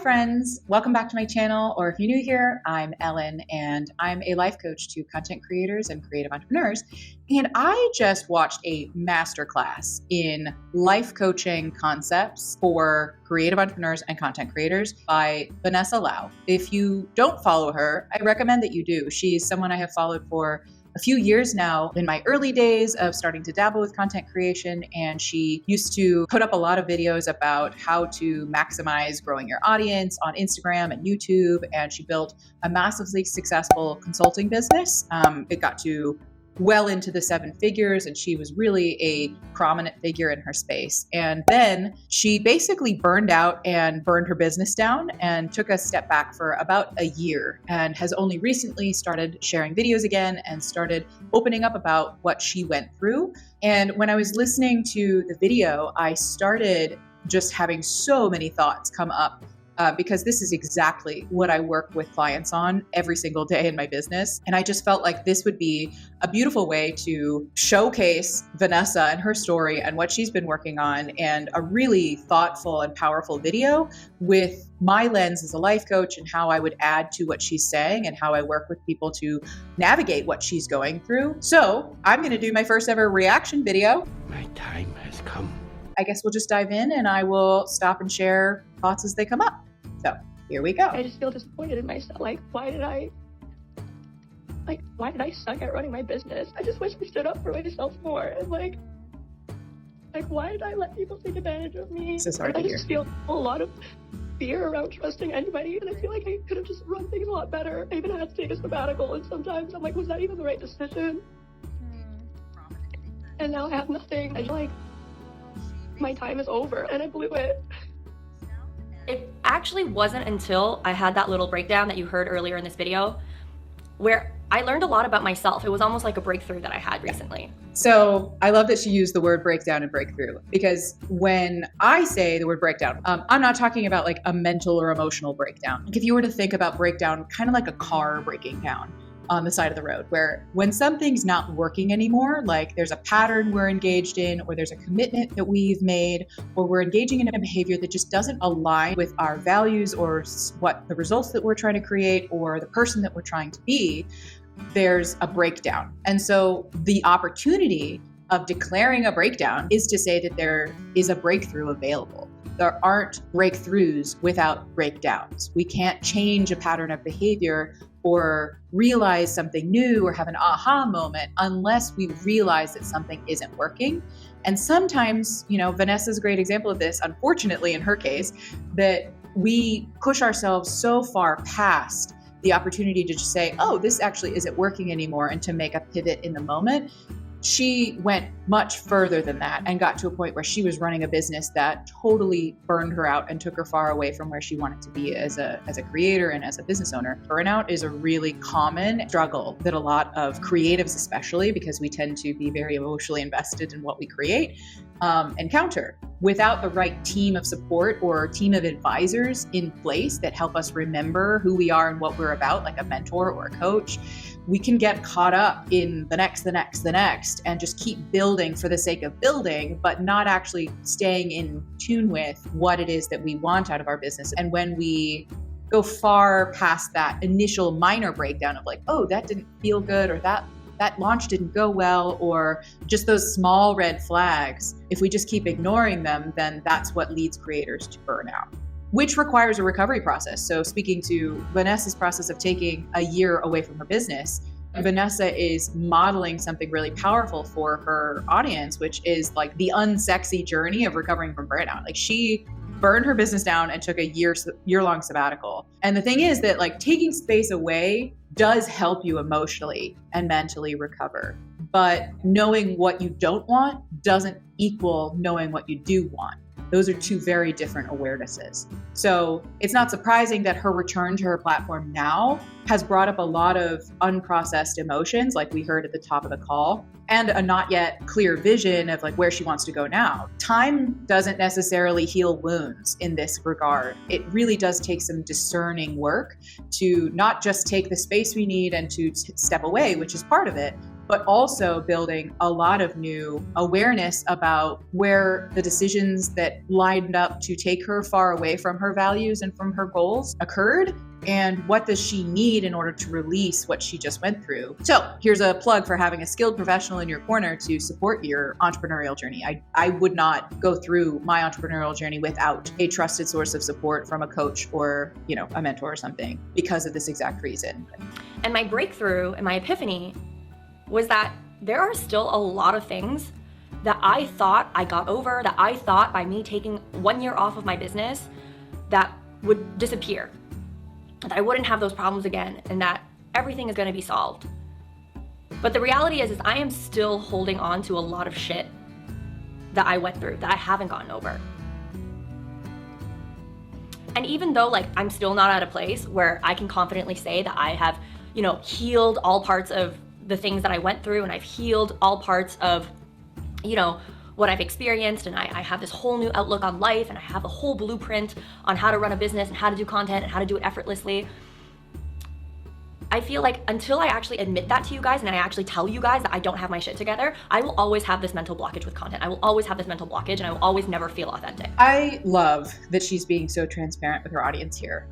friends. Welcome back to my channel, or if you're new here, I'm Ellen, and I'm a life coach to content creators and creative entrepreneurs. And I just watched a masterclass in life coaching concepts for creative entrepreneurs and content creators by Vanessa Lau. If you don't follow her, I recommend that you do. She's someone I have followed for a few years now in my early days of starting to dabble with content creation. And she used to put up a lot of videos about how to maximize growing your audience on Instagram and YouTube. And she built a massively successful consulting business. It got to well into the 7 figures, and she was really a prominent figure in her space. And then she basically burned out and burned her business down and took a step back for about a year, and has only recently started sharing videos again and started opening up about what she went through. And when I was listening to the video, I started just having so many thoughts come up. Because this is exactly what I work with clients on every single day in my business. And I just felt like this would be a beautiful way to showcase Vanessa and her story and what she's been working on, and a really thoughtful and powerful video with my lens as a life coach and how I would add to what she's saying and how I work with people to navigate what she's going through. So I'm going to do my first ever reaction video. My time has come. I guess we'll just dive in, and I will stop and share thoughts as they come up. So here we go. I just feel disappointed in myself. Why did I suck at running my business? I just wish I stood up for myself more. And why did I let people take advantage of me? This is hard to I hear. just feel a lot of fear around trusting anybody, and I feel like I could have just run things a lot better. I even had to take a sabbatical, and sometimes I'm like, was that even the right decision? And now I have nothing. I feel like my time is over, and I blew it. It actually wasn't until I had that little breakdown that you heard earlier in this video where I learned a lot about myself. It was almost like a breakthrough that I had recently. So I love that she used the word breakdown and breakthrough, because when I say the word breakdown, I'm not talking about like a mental or emotional breakdown. Like if you were to think about breakdown, kind of like a car breaking down on the side of the road, where when something's not working anymore, like there's a pattern we're engaged in, or there's a commitment that we've made, or we're engaging in a behavior that just doesn't align with our values or what the results that we're trying to create or the person that we're trying to be, there's a breakdown. And so the opportunity of declaring a breakdown is to say that there is a breakthrough available. There aren't breakthroughs without breakdowns. We can't change a pattern of behavior or realize something new or have an aha moment unless we realize that something isn't working. And sometimes, Vanessa's a great example of this, unfortunately in her case, that we push ourselves so far past the opportunity to just say, oh, this actually isn't working anymore, and to make a pivot in the moment. She went much further than that and got to a point where she was running a business that totally burned her out and took her far away from where she wanted to be as a creator and as a business owner. Burnout is a really common struggle that a lot of creatives, especially because we tend to be very emotionally invested in what we create, encounter. Without the right team of support or team of advisors in place that help us remember who we are and what we're about, like a mentor or a coach, we can get caught up in the next, and just keep building for the sake of building, but not actually staying in tune with what it is that we want out of our business. And when we go far past that initial minor breakdown of like, oh, that didn't feel good, or that launch didn't go well, or just those small red flags, if we just keep ignoring them, then that's what leads creators to burnout, which requires a recovery process. So speaking to Vanessa's process of taking a year away from her business, Vanessa is modeling something really powerful for her audience, which is like the unsexy journey of recovering from burnout. Like she burned her business down and took a year-long sabbatical. And the thing is that like taking space away does help you emotionally and mentally recover. But knowing what you don't want doesn't equal knowing what you do want. Those are two very different awarenesses. So it's not surprising that her return to her platform now has brought up a lot of unprocessed emotions, like we heard at the top of the call, and a not yet clear vision of like where she wants to go now. Time doesn't necessarily heal wounds in this regard. It really does take some discerning work to not just take the space we need and to step away, which is part of it, but also building a lot of new awareness about where the decisions that lined up to take her far away from her values and from her goals occurred, and what does she need in order to release what she just went through. So here's a plug for having a skilled professional in your corner to support your entrepreneurial journey. I would not go through my entrepreneurial journey without a trusted source of support from a coach or, a mentor or something, because of this exact reason. And my breakthrough and my epiphany was that there are still a lot of things that I thought I got over, that I thought by me taking 1 year off of my business that would disappear, that I wouldn't have those problems again, and that everything is going to be solved. But the reality is I am still holding on to a lot of shit that I went through, that I haven't gotten over. And even though I'm still not at a place where I can confidently say that I have, healed all parts of the things that I went through, and I've healed all parts of, what I've experienced, and I have this whole new outlook on life, and I have a whole blueprint on how to run a business and how to do content and how to do it effortlessly. I feel like until I actually admit that to you guys and I actually tell you guys that I don't have my shit together, I will always have this mental blockage with content. I will always have this mental blockage, and I will always never feel authentic. I love that she's being so transparent with her audience here.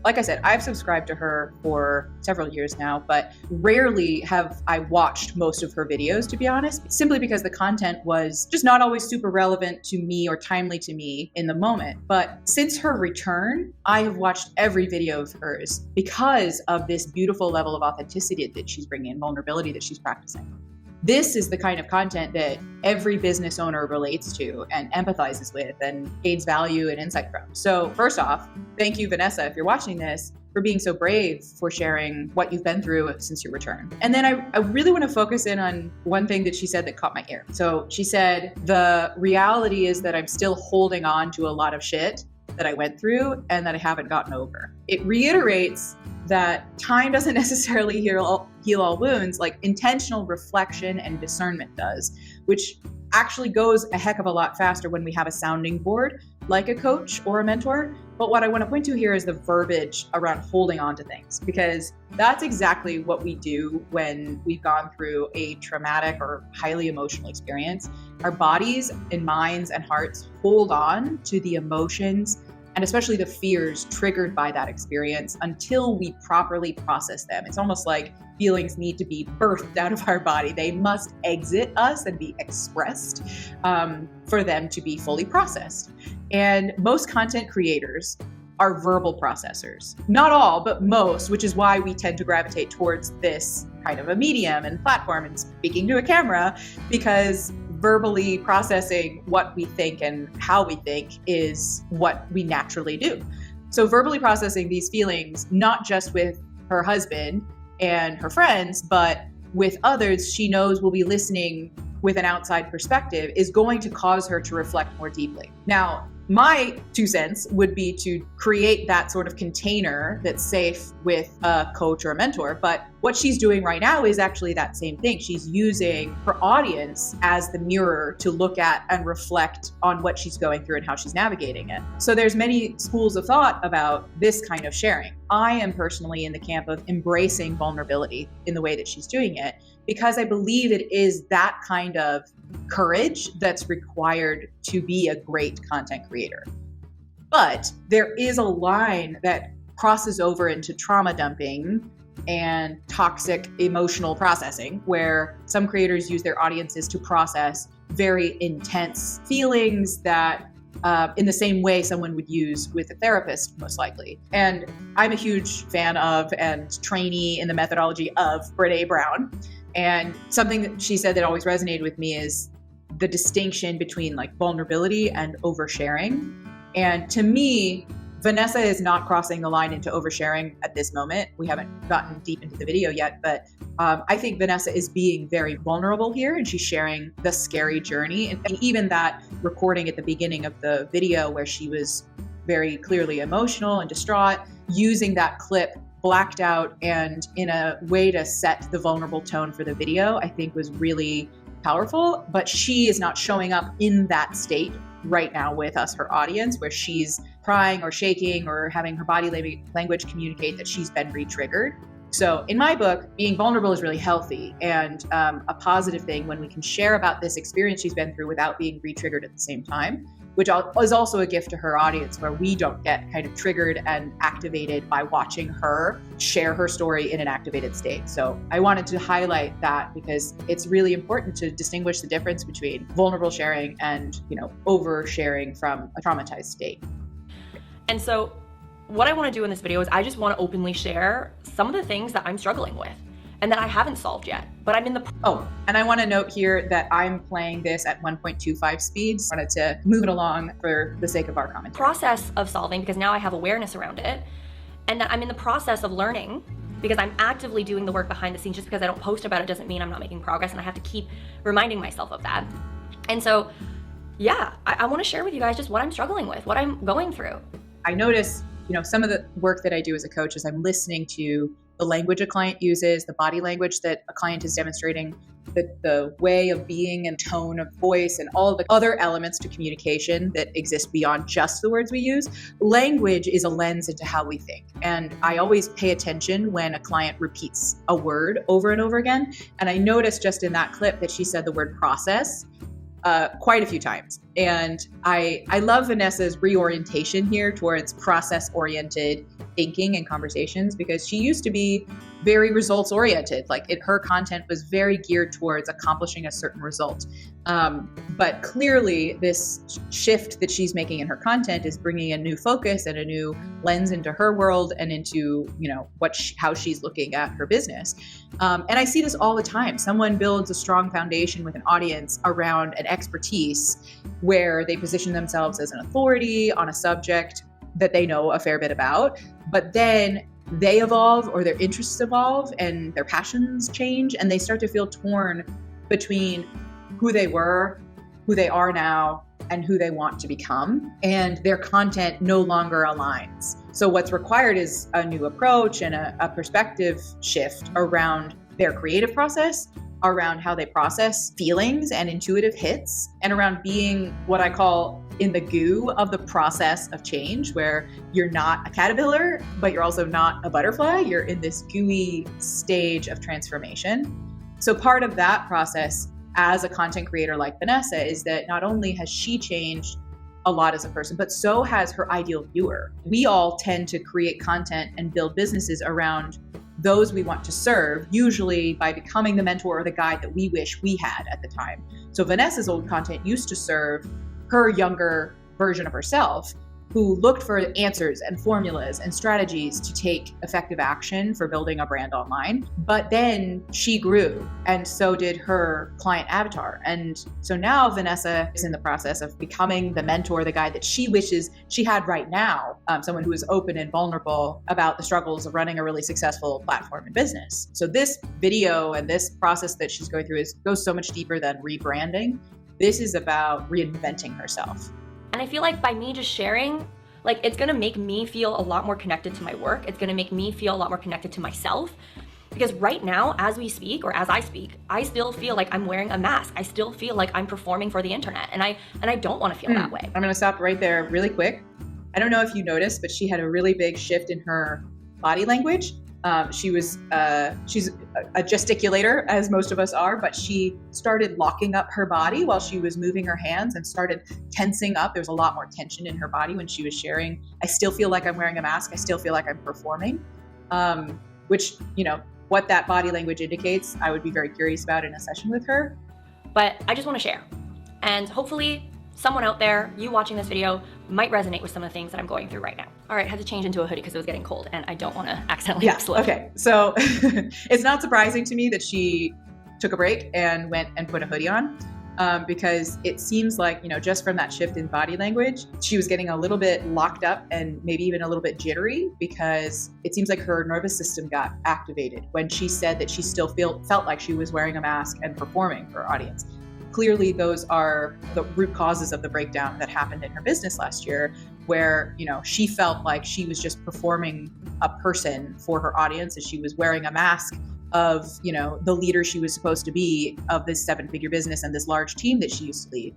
Like I said, I've subscribed to her for several years now, but rarely have I watched most of her videos, to be honest, simply because the content was just not always super relevant to me or timely to me in the moment. But since her return, I have watched every video of hers because of this beautiful level of authenticity that she's bringing and vulnerability that she's practicing. This is the kind of content that every business owner relates to and empathizes with and gains value and insight from. So first off, thank you, Vanessa, if you're watching this, for being so brave, for sharing what you've been through since your return. And then I really want to focus in on one thing that she said that caught my ear. So she said, the reality is that I'm still holding on to a lot of shit that I went through and that I haven't gotten over. It reiterates that time doesn't necessarily heal all wounds, like intentional reflection and discernment does, which actually goes a heck of a lot faster when we have a sounding board, like a coach or a mentor. But what I want to point to here is the verbiage around holding on to things, because that's exactly what we do when we've gone through a traumatic or highly emotional experience. Our bodies and minds and hearts hold on to the emotions and especially the fears triggered by that experience until we properly process them. It's almost like feelings need to be birthed out of our body. They must exit us and be expressed for them to be fully processed. And most content creators are verbal processors. Not all, but most, which is why we tend to gravitate towards this kind of a medium and platform and speaking to a camera, because verbally processing what we think and how we think is what we naturally do. So verbally processing these feelings, not just with her husband and her friends, but with others she knows will be listening with an outside perspective, is going to cause her to reflect more deeply. Now, my 2 cents would be to create that sort of container that's safe with a coach or a mentor. But what she's doing right now is actually that same thing. She's using her audience as the mirror to look at and reflect on what she's going through and how she's navigating it. So there's many schools of thought about this kind of sharing. I am personally in the camp of embracing vulnerability in the way that she's doing it, because I believe it is that kind of courage that's required to be a great content creator. But there is a line that crosses over into trauma dumping and toxic emotional processing, where some creators use their audiences to process very intense feelings that in the same way someone would use with a therapist, most likely. And I'm a huge fan of and trainee in the methodology of Brené Brown. And something that she said that always resonated with me is the distinction between vulnerability and oversharing. And to me, Vanessa is not crossing the line into oversharing at this moment. We haven't gotten deep into the video yet, but I think Vanessa is being very vulnerable here, and she's sharing the scary journey. And even that recording at the beginning of the video where she was very clearly emotional and distraught, using that clip blacked out and in a way to set the vulnerable tone for the video, I think was really powerful. But she is not showing up in that state right now with us, her audience, where she's crying or shaking or having her body language communicate that she's been re-triggered. So in my book, being vulnerable is really healthy and a positive thing when we can share about this experience she's been through without being re-triggered at the same time, which is also a gift to her audience where we don't get kind of triggered and activated by watching her share her story in an activated state. So I wanted to highlight that because it's really important to distinguish the difference between vulnerable sharing and, oversharing from a traumatized state. And so what I want to do in this video is I just want to openly share some of the things that I'm struggling with and that I haven't solved yet, but I'm in the... Oh, and I want to note here that I'm playing this at 1.25 speeds. I wanted to move it along for the sake of our commentary. Process of solving, because now I have awareness around it, and that I'm in the process of learning because I'm actively doing the work behind the scenes. Just because I don't post about it doesn't mean I'm not making progress, and I have to keep reminding myself of that. And so, yeah, I want to share with you guys just what I'm struggling with, what I'm going through. I notice some of the work that I do as a coach is I'm listening to the language a client uses, the body language that a client is demonstrating, the way of being and tone of voice and all the other elements to communication that exist beyond just the words we use. Language is a lens into how we think. And I always pay attention when a client repeats a word over and over again. And I noticed just in that clip that she said the word process quite a few times. And I love Vanessa's reorientation here towards process-oriented thinking and conversations, because she used to be very results-oriented. Her content was very geared towards accomplishing a certain result. But clearly this shift that she's making in her content is bringing a new focus and a new lens into her world and into, how she's looking at her business. And I see this all the time. Someone builds a strong foundation with an audience around an expertise where they position themselves as an authority on a subject that they know a fair bit about, but then they evolve or their interests evolve and their passions change, and they start to feel torn between who they were, who they are now, and who they want to become, and their content no longer aligns. So what's required is a new approach and a perspective shift around their creative process, around how they process feelings and intuitive hits, and around being what I call in the goo of the process of change, where you're not a caterpillar, but you're also not a butterfly. You're in this gooey stage of transformation. So part of that process as a content creator like Vanessa is that not only has she changed a lot as a person, but so has her ideal viewer. We all tend to create content and build businesses around those we want to serve, usually by becoming the mentor or the guide that we wish we had at the time. So Vanessa's old content used to serve her younger version of herself, who looked for answers and formulas and strategies to take effective action for building a brand online. But then she grew, and so did her client avatar. And so now Vanessa is in the process of becoming the mentor, the guide that she wishes she had right now, someone who is open and vulnerable about the struggles of running a really successful platform and business. So this video and this process that she's going through goes so much deeper than rebranding. This is about reinventing herself. And I feel like by me just sharing, it's gonna make me feel a lot more connected to my work. It's gonna make me feel a lot more connected to myself. Because right now, as we speak, or as I speak, I still feel like I'm wearing a mask. I still feel like I'm performing for the internet. And I don't wanna feel that way. I'm gonna stop right there really quick. I don't know if you noticed, but she had a really big shift in her body language. She's a gesticulator, as most of us are, but she started locking up her body while she was moving her hands and started tensing up. There's a lot more tension in her body when she was sharing, I still feel like I'm wearing a mask. I still feel like I'm performing, which, what that body language indicates, I would be very curious about in a session with her. But I just want to share. And hopefully someone out there, you watching this video, might resonate with some of the things that I'm going through right now. All right, I had to change into a hoodie because it was getting cold and I don't want to accidentally slip. Okay, so it's not surprising to me that she took a break and went and put a hoodie on, because it seems like, just from that shift in body language, she was getting a little bit locked up and maybe even a little bit jittery, because it seems like her nervous system got activated when she said that she still felt like she was wearing a mask and performing for her audience. Clearly, those are the root causes of the breakdown that happened in her business last year, where, she felt like she was just performing a person for her audience, as she was wearing a mask of, the leader she was supposed to be of this 7-figure business and this large team that she used to lead.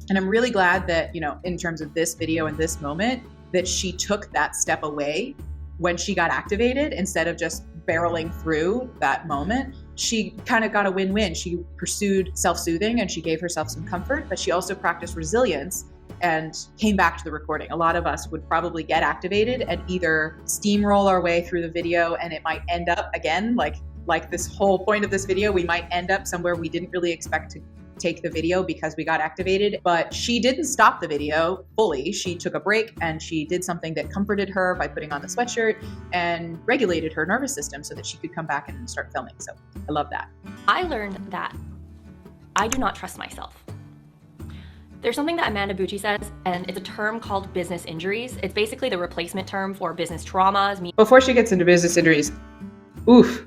And I'm really glad that, in terms of this video and this moment, that she took that step away when she got activated, instead of just barreling through that moment, she kind of got a win-win. She pursued self-soothing and she gave herself some comfort, but she also practiced resilience and came back to the recording. A lot of us would probably get activated and either steamroll our way through the video, and it might end up again, like this whole point of this video, we might end up somewhere we didn't really expect to take the video because we got activated. But she didn't stop the video fully. She took a break and she did something that comforted her by putting on the sweatshirt and regulated her nervous system so that she could come back and start filming. So I love that. I learned that I do not trust myself. There's something that Amanda Bucci says, and it's a term called business injuries. It's basically the replacement term for business traumas. Before she gets into business injuries, oof,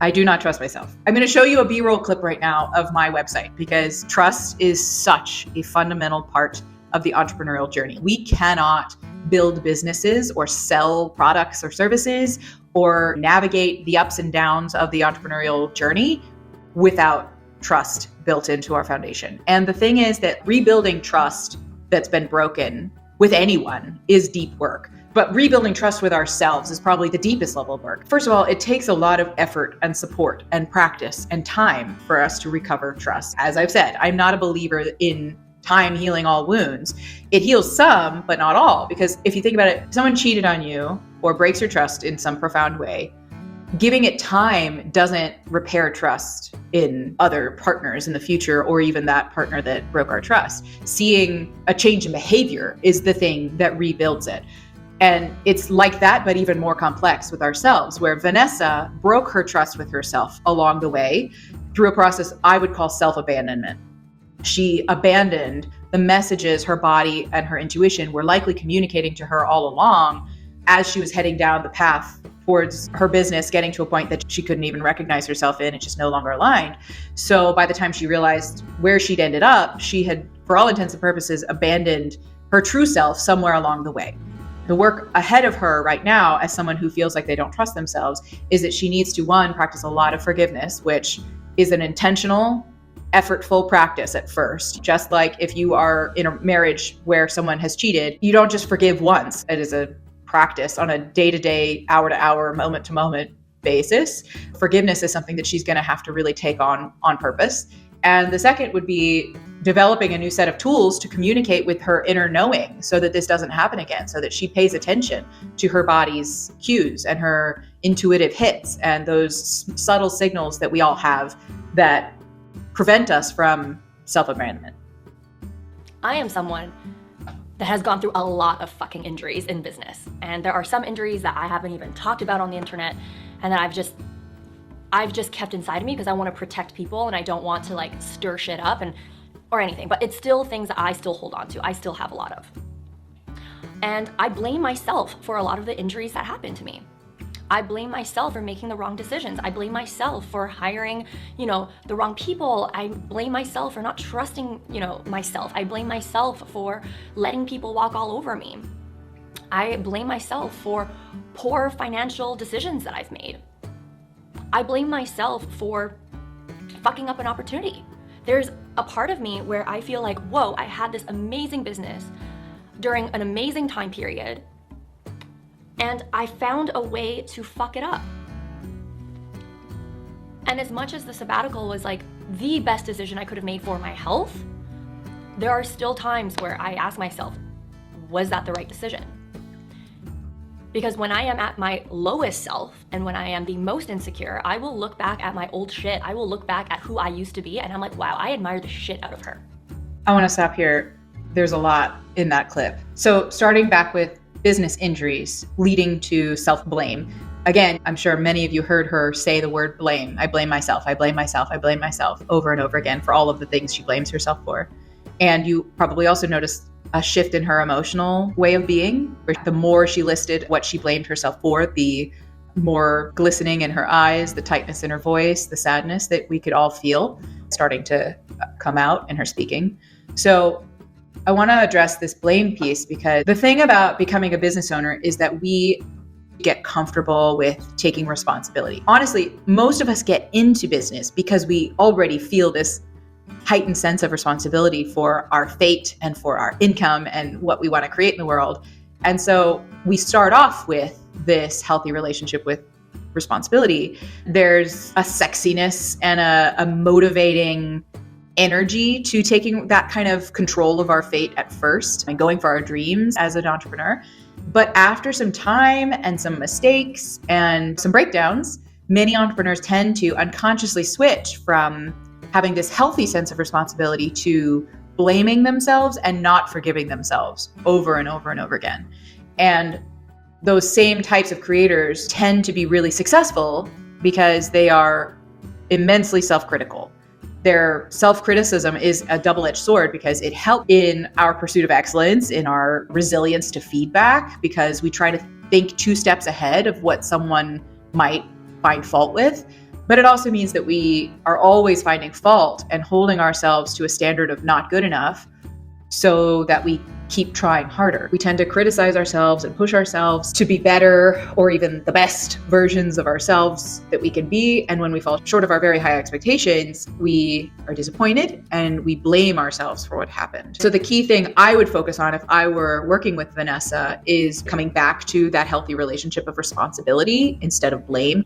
I do not trust myself. I'm going to show you a B-roll clip right now of my website because trust is such a fundamental part of the entrepreneurial journey. We cannot build businesses or sell products or services or navigate the ups and downs of the entrepreneurial journey without trust built into our foundation. And the thing is that rebuilding trust that's been broken with anyone is deep work. But rebuilding trust with ourselves is probably the deepest level of work. First of all, it takes a lot of effort and support and practice and time for us to recover trust. As I've said, I'm not a believer in time healing all wounds. It heals some, but not all. Because if you think about it, if someone cheated on you or breaks your trust in some profound way, giving it time doesn't repair trust in other partners in the future or even that partner that broke our trust. Seeing a change in behavior is the thing that rebuilds it. And it's like that, but even more complex with ourselves, where Vanessa broke her trust with herself along the way through a process I would call self-abandonment. She abandoned the messages her body and her intuition were likely communicating to her all along as she was heading down the path towards her business, getting to a point that she couldn't even recognize herself in. It just no longer aligned. So by the time she realized where she'd ended up, she had, for all intents and purposes, abandoned her true self somewhere along the way. The work ahead of her right now, as someone who feels like they don't trust themselves, is that she needs to, one, practice a lot of forgiveness, which is an intentional, effortful practice at first. Just like if you are in a marriage where someone has cheated, you don't just forgive once. It is a practice on a day-to-day, hour-to-hour, moment-to-moment basis. Forgiveness is something that she's going to have to really take on purpose. And the second would be developing a new set of tools to communicate with her inner knowing so that this doesn't happen again, so that she pays attention to her body's cues and her intuitive hits and those subtle signals that we all have that prevent us from self-abandonment. I am someone that has gone through a lot of fucking injuries in business. And there are some injuries that I haven't even talked about on the internet and that I've just kept inside of me because I want to protect people and I don't want to like stir shit up or anything, but it's still things that I still hold on to. I still have a lot of. And I blame myself for a lot of the injuries that happened to me. I blame myself for making the wrong decisions. I blame myself for hiring, the wrong people. I blame myself for not trusting, myself. I blame myself for letting people walk all over me. I blame myself for poor financial decisions that I've made. I blame myself for fucking up an opportunity. There's a part of me where I feel like, whoa, I had this amazing business during an amazing time period, and I found a way to fuck it up. And as much as the sabbatical was like the best decision I could have made for my health, there are still times where I ask myself, was that the right decision? Because when I am at my lowest self and when I am the most insecure, I will look back at my old shit. I will look back at who I used to be and I'm like, wow, I admire the shit out of her. I want to stop here. There's a lot in that clip. So starting back with business injuries leading to self-blame. Again, I'm sure many of you heard her say the word blame. I blame myself. I blame myself. I blame myself over and over again for all of the things she blames herself for. And you probably also noticed a shift in her emotional way of being, where the more she listed what she blamed herself for, the more glistening in her eyes, the tightness in her voice, the sadness that we could all feel starting to come out in her speaking. So I want to address this blame piece because the thing about becoming a business owner is that we get comfortable with taking responsibility. Honestly, most of us get into business because we already feel this heightened sense of responsibility for our fate and for our income and what we want to create in the world. And so we start off with this healthy relationship with responsibility, there's a sexiness and a motivating energy to taking that kind of control of our fate at first and going for our dreams as an entrepreneur. But after some time and some mistakes and some breakdowns, many entrepreneurs tend to unconsciously switch from having this healthy sense of responsibility to blaming themselves and not forgiving themselves over and over and over again. And those same types of creators tend to be really successful because they are immensely self-critical. Their self-criticism is a double-edged sword because it helps in our pursuit of excellence, in our resilience to feedback, because we try to think 2 steps ahead of what someone might find fault with. But it also means that we are always finding fault and holding ourselves to a standard of not good enough so that we keep trying harder. We tend to criticize ourselves and push ourselves to be better or even the best versions of ourselves that we can be. And when we fall short of our very high expectations, we are disappointed and we blame ourselves for what happened. So the key thing I would focus on if I were working with Vanessa is coming back to that healthy relationship of responsibility instead of blame.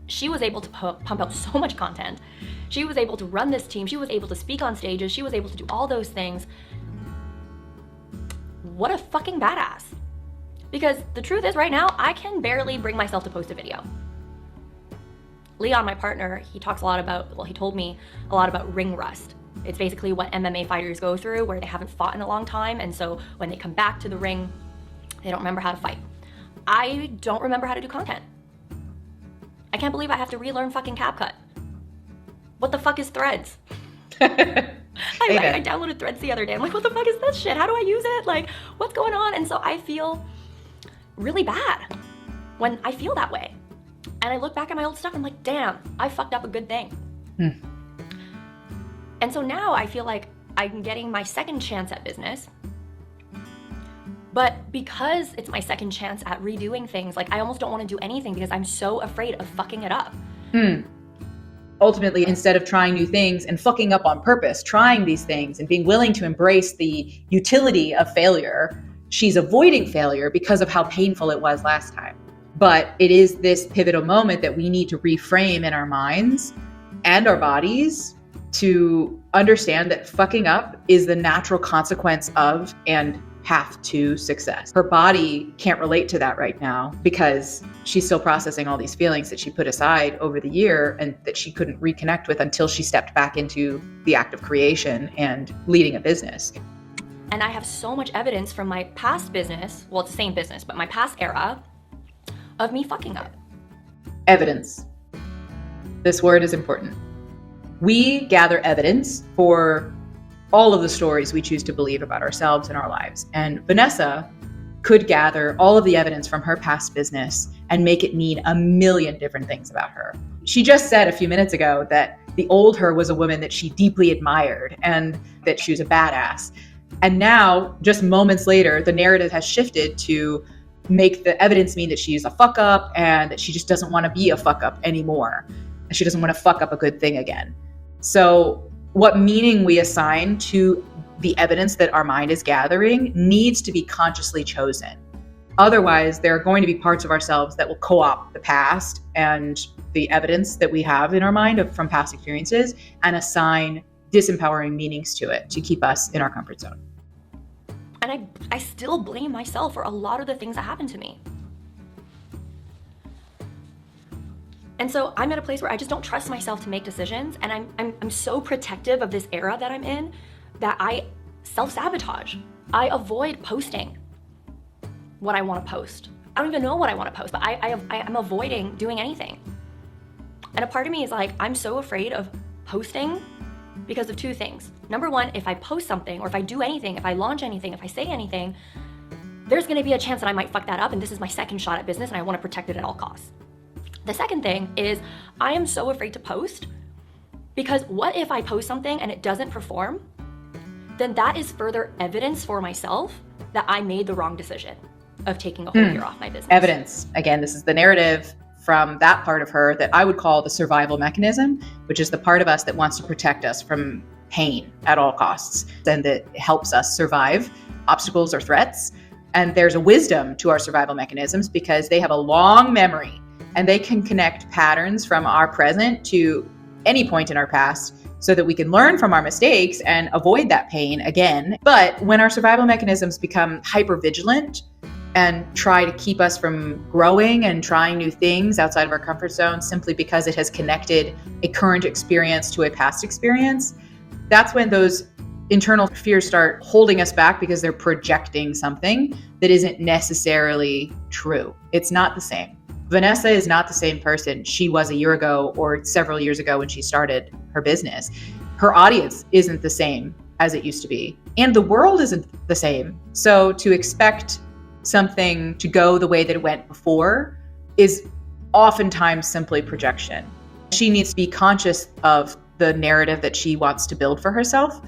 She was able to pump out so much content. She was able to run this team. She was able to speak on stages. She was able to do all those things. What a fucking badass. Because the truth is right now, I can barely bring myself to post a video. Leon, my partner, he talks a lot about, well, he told me a lot about ring rust. It's basically what MMA fighters go through where they haven't fought in a long time. And so when they come back to the ring, they don't remember how to fight. I don't remember how to do content. I can't believe I have to relearn fucking CapCut. What the fuck is Threads? I downloaded Threads the other day. I'm like, what the fuck is this shit? How do I use it? Like, what's going on? And so I feel really bad when I feel that way. And I look back at my old stuff, I'm like, damn, I fucked up a good thing. And so now I feel like I'm getting my second chance at business. But because it's my second chance at redoing things, like I almost don't want to do anything because I'm so afraid of fucking it up. Ultimately, instead of trying new things and fucking up on purpose, trying these things and being willing to embrace the utility of failure, she's avoiding failure because of how painful it was last time. But it is this pivotal moment that we need to reframe in our minds and our bodies to understand that fucking up is the natural consequence of and path to success. Her body can't relate to that right now because she's still processing all these feelings that she put aside over the year and that she couldn't reconnect with until she stepped back into the act of creation and leading a business. And I have so much evidence from my past business, well, it's the same business, but my past era of me fucking up. Evidence. This word is important. We gather evidence for all of the stories we choose to believe about ourselves and our lives. And Vanessa could gather all of the evidence from her past business and make it mean a million different things about her. She just said a few minutes ago that the old her was a woman that she deeply admired and that she was a badass. And now, just moments later, the narrative has shifted to make the evidence mean that she's a fuck up and that she just doesn't want to be a fuck up anymore. She doesn't want to fuck up a good thing again. So what meaning we assign to the evidence that our mind is gathering needs to be consciously chosen. Otherwise, there are going to be parts of ourselves that will co-opt the past and the evidence that we have in our mind from past experiences and assign disempowering meanings to it to keep us in our comfort zone. And I still blame myself for a lot of the things that happened to me. And so I'm at a place where I just don't trust myself to make decisions, and I'm so protective of this era that I'm in that I self-sabotage. I avoid posting what I want to post. I don't even know what I want to post, but I'm avoiding doing anything. And a part of me is like, I'm so afraid of posting because of two things. Number one, if I post something or if I do anything, if I launch anything, if I say anything, there's going to be a chance that I might fuck that up, and this is my second shot at business and I want to protect it at all costs. The second thing is I am so afraid to post because what if I post something and it doesn't perform? Then that is further evidence for myself that I made the wrong decision of taking a whole year off my business. Evidence. Again, this is the narrative from that part of her that I would call the survival mechanism, which is the part of us that wants to protect us from pain at all costs and that helps us survive obstacles or threats. And there's a wisdom to our survival mechanisms because they have a long memory and they can connect patterns from our present to any point in our past so that we can learn from our mistakes and avoid that pain again. But when our survival mechanisms become hypervigilant and try to keep us from growing and trying new things outside of our comfort zone simply because it has connected a current experience to a past experience, that's when those internal fears start holding us back because they're projecting something that isn't necessarily true. It's not the same. Vanessa is not the same person she was a year ago or several years ago when she started her business. Her audience isn't the same as it used to be, and the world isn't the same. So to expect something to go the way that it went before is oftentimes simply projection. She needs to be conscious of the narrative that she wants to build for herself,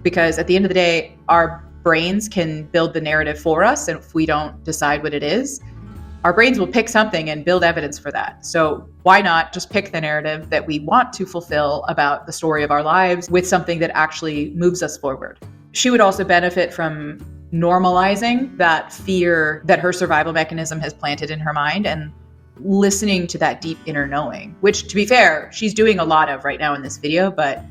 because at the end of the day, our brains can build the narrative for us, and if we don't decide what it is, our brains will pick something and build evidence for that. So why not just pick the narrative that we want to fulfill about the story of our lives with something that actually moves us forward? She would also benefit from normalizing that fear that her survival mechanism has planted in her mind and listening to that deep inner knowing, which, to be fair, she's doing a lot of right now in this video, but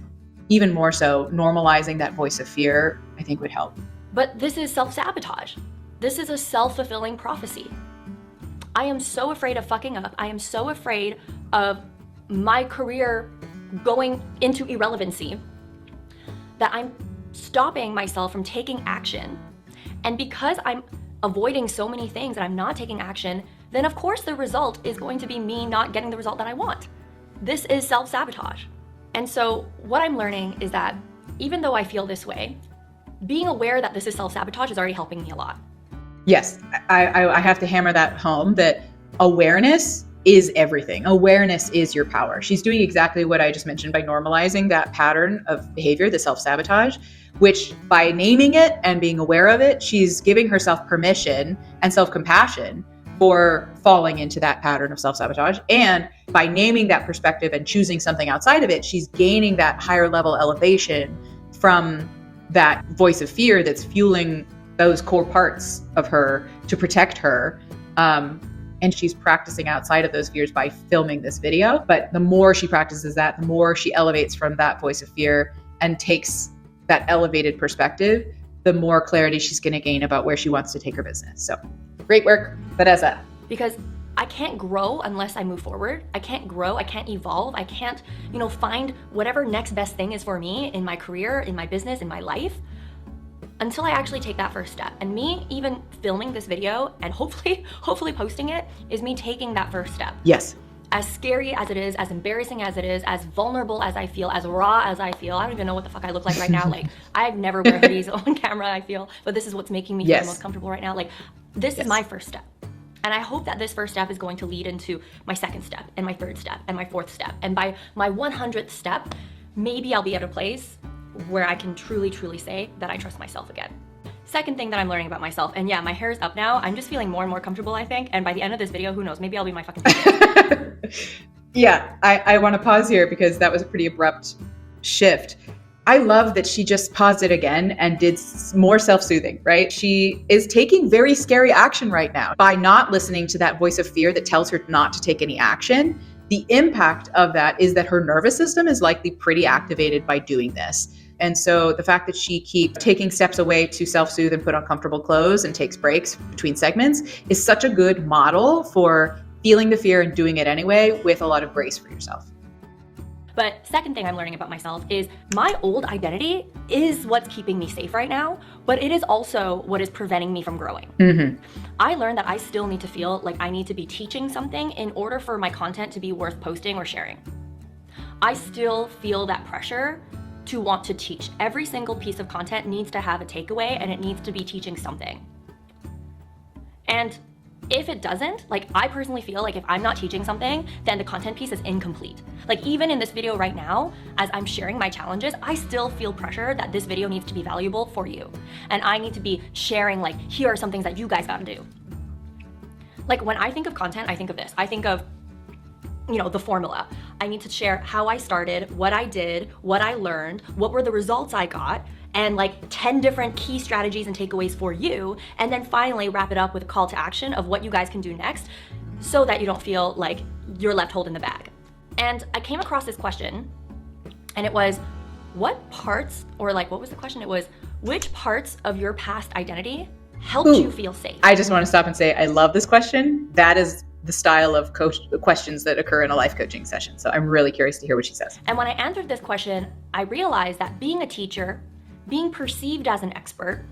even more so, normalizing that voice of fear, I think would help. But this is self-sabotage. This is a self-fulfilling prophecy. I am so afraid of fucking up. I am so afraid of my career going into irrelevancy that I'm stopping myself from taking action. And because I'm avoiding so many things and I'm not taking action, then of course the result is going to be me not getting the result that I want. This is self-sabotage. And so what I'm learning is that even though I feel this way, being aware that this is self-sabotage is already helping me a lot. Yes, I have to hammer that home, that awareness is everything. Awareness is your power. She's doing exactly what I just mentioned by normalizing that pattern of behavior, the self-sabotage, which by naming it and being aware of it, she's giving herself permission and self-compassion for falling into that pattern of self-sabotage. And by naming that perspective and choosing something outside of it, she's gaining that higher level elevation from that voice of fear that's fueling those core parts of her to protect her. And she's practicing outside of those fears by filming this video. But the more she practices that, the more she elevates from that voice of fear and takes that elevated perspective, the more clarity she's going to gain about where she wants to take her business. So great work, Vanessa. Because I can't grow unless I move forward. I can't grow, I can't evolve, I can't, find whatever next best thing is for me in my career, in my business, in my life, until I actually take that first step. And me even filming this video and hopefully posting it is me taking that first step. Yes. As scary as it is, as embarrassing as it is, as vulnerable as I feel, as raw as I feel. I don't even know what the fuck I look like right now. Like, I've never wear hoodies on camera, I feel, but this is what's making me feel the most comfortable right now. Like, this is my first step. And I hope that this first step is going to lead into my second step and my third step and my fourth step. And by my 100th step, maybe I'll be at a place where I can truly, truly say that I trust myself again. Second thing that I'm learning about myself, and yeah, my hair is up now. I'm just feeling more and more comfortable, I think. And by the end of this video, who knows, maybe I'll be my fucking Yeah, I want to pause here because that was a pretty abrupt shift. I love that she just paused it again and did more self-soothing, right? She is taking very scary action right now by not listening to that voice of fear that tells her not to take any action. The impact of that is that her nervous system is likely pretty activated by doing this. And so the fact that she keeps taking steps away to self-soothe and put on comfortable clothes and takes breaks between segments is such a good model for feeling the fear and doing it anyway with a lot of grace for yourself. But second thing I'm learning about myself is my old identity is what's keeping me safe right now, but it is also what is preventing me from growing. Mm-hmm. I learned that I still need to feel like I need to be teaching something in order for my content to be worth posting or sharing. I still feel that pressure to want to teach. Every single piece of content needs to have a takeaway and it needs to be teaching something. And if it doesn't, like, I personally feel like if I'm not teaching something, then the content piece is incomplete. Like, even in this video right now, as I'm sharing my challenges, I still feel pressure that this video needs to be valuable for you. And I need to be sharing, like, here are some things that you guys gotta do. Like, when I think of content, I think of this. I think of, the formula. I need to share how I started, what I did, what I learned, what were the results I got, and like 10 different key strategies and takeaways for you, and then finally wrap it up with a call to action of what you guys can do next. so that you don't feel like you're left holding the bag. And I came across this question, and it was, what parts, or like, what was the question? It was, which parts of your past identity helped you feel safe? I just want to stop and say, I love this question. That is the style of questions that occur in a life coaching session. So I'm really curious to hear what she says. And when I answered this question, I realized that being a teacher, being perceived as an expert,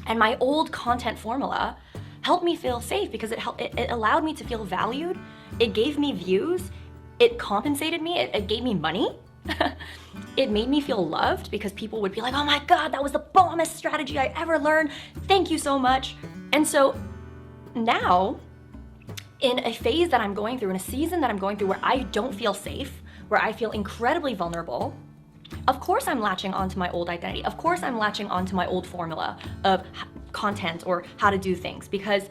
and my old content formula helped me feel safe because it allowed me to feel valued. It gave me views. It compensated me. It gave me money. It made me feel loved because people would be like, oh my God, that was the bombest strategy I ever learned. Thank you so much. And so now, in a phase that I'm going through, in a season that I'm going through where I don't feel safe, where I feel incredibly vulnerable, of course I'm latching onto my old identity. Of course I'm latching onto my old formula of content or how to do things because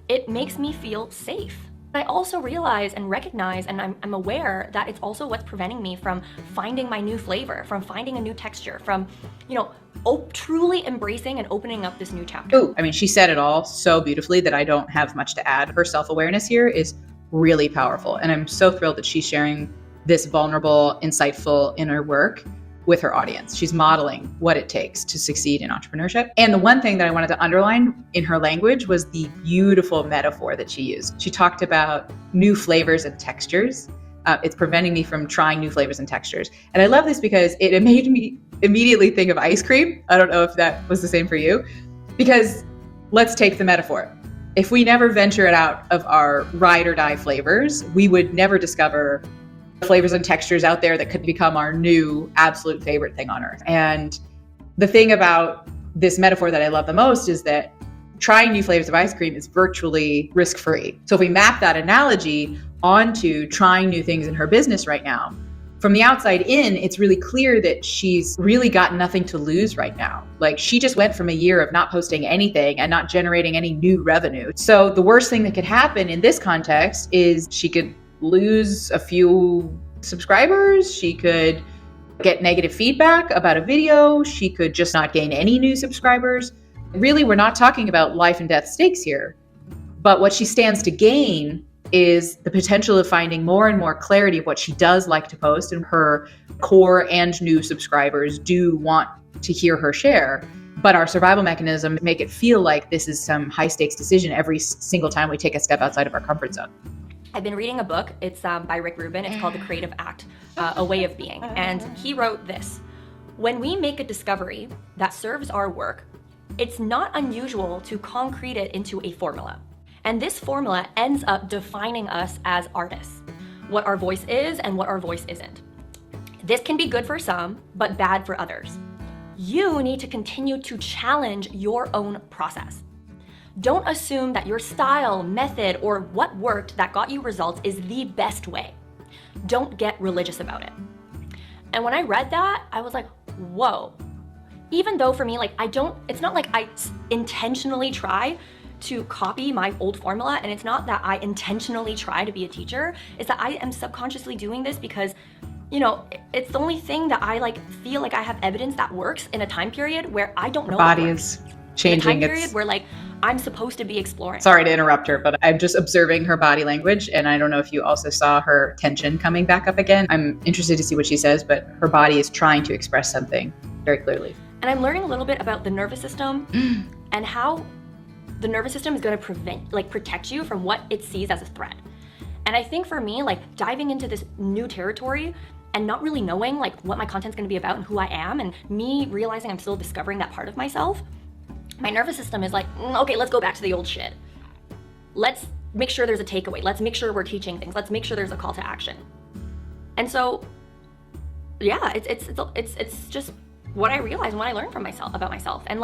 it makes me feel safe. I also realize and recognize, and I'm aware that it's also what's preventing me from finding my new flavor, from finding a new texture, from, truly embracing and opening up this new chapter. Ooh, I mean, she said it all so beautifully that I don't have much to add. Her self-awareness here is really powerful. And I'm so thrilled that she's sharing this vulnerable, insightful inner work with her audience. She's modeling what it takes to succeed in entrepreneurship. And the one thing that I wanted to underline in her language was the beautiful metaphor that she used. She talked about new flavors and textures. It's preventing me from trying new flavors and textures. And I love this because it made me immediately think of ice cream. I don't know if that was the same for you, because let's take the metaphor. If we never venture it out of our ride or die flavors, we would never discover flavors and textures out there that could become our new absolute favorite thing on earth. And the thing about this metaphor that I love the most is that trying new flavors of ice cream is virtually risk-free. So if we map that analogy onto trying new things in her business right now, from the outside in, it's really clear that she's really got nothing to lose right now. Like, she just went from a year of not posting anything and not generating any new revenue. So the worst thing that could happen in this context is she could lose a few subscribers. She could get negative feedback about a video. She could just not gain any new subscribers. Really, we're not talking about life and death stakes here. But what she stands to gain is the potential of finding more and more clarity of what she does like to post, and her core and new subscribers do want to hear her share. But our survival mechanism make it feel like this is some high stakes decision every single time we take a step outside of our comfort zone. I've been reading a book. It's by Rick Rubin. It's called The Creative Act, A Way of Being. And he wrote this: when we make a discovery that serves our work, it's not unusual to concrete it into a formula. And this formula ends up defining us as artists, what our voice is and what our voice isn't. This can be good for some, but bad for others. You need to continue to challenge your own process. Don't assume that your style, method, or what worked that got you results is the best way. Don't get religious about it. And when I read that, I was like, whoa. Even though for me, it's not like I intentionally try to copy my old formula, and it's not that I intentionally try to be a teacher, it's that I am subconsciously doing this because, it's the only thing that I feel like I have evidence that works in a time period where I don't know. Her body is changing. In a time period where I'm supposed to be exploring. Sorry to interrupt her, but I'm just observing her body language. And I don't know if you also saw her tension coming back up again. I'm interested to see what she says, but her body is trying to express something very clearly. And I'm learning a little bit about the nervous system and how the nervous system is going to protect you from what it sees as a threat. And I think for me, diving into this new territory and not really knowing what my content's going to be about and who I am, and me realizing I'm still discovering that part of myself, my nervous system is okay, let's go back to the old shit. Let's make sure there's a takeaway. Let's make sure we're teaching things. Let's make sure there's a call to action. And so, yeah, it's just what I realized when I learned from about myself. And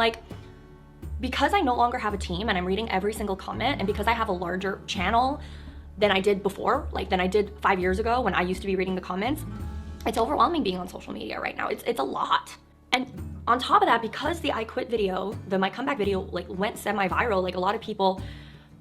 because I no longer have a team and I'm reading every single comment, and because I have a larger channel than I did before, than I did 5 years ago when I used to be reading the comments, it's overwhelming being on social media right now. It's a lot. And on top of that, because the I Quit video, my comeback video, went semi-viral, a lot of people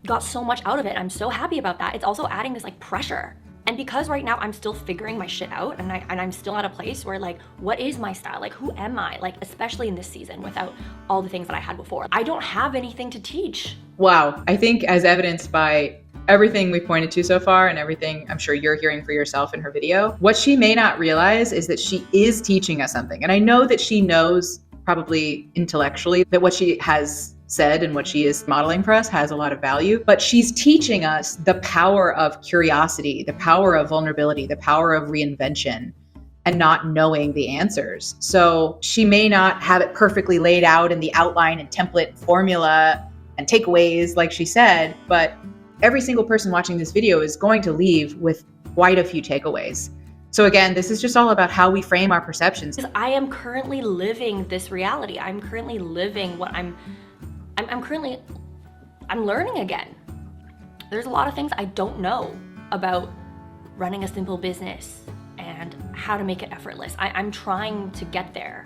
got so much out of it. I'm so happy about that. It's also adding this pressure. And because right now I'm still figuring my shit out, and I'm still at a place where what is my style? Who am I? Especially in this season without all the things that I had before. I don't have anything to teach. Wow. I think as evidenced by everything we pointed to so far and everything I'm sure you're hearing for yourself in her video, what she may not realize is that she is teaching us something. And I know that she knows probably intellectually that what she has said and what she is modeling for us has a lot of value, but she's teaching us the power of curiosity, the power of vulnerability, the power of reinvention, and not knowing the answers. So she may not have it perfectly laid out in the outline and template formula and takeaways, like she said, but every single person watching this video is going to leave with quite a few takeaways. So again, this is just all about how we frame our perceptions. Because I am currently living this reality. I'm currently living what I'm learning again. There's a lot of things I don't know about running a simple business and how to make it effortless. I'm trying to get there.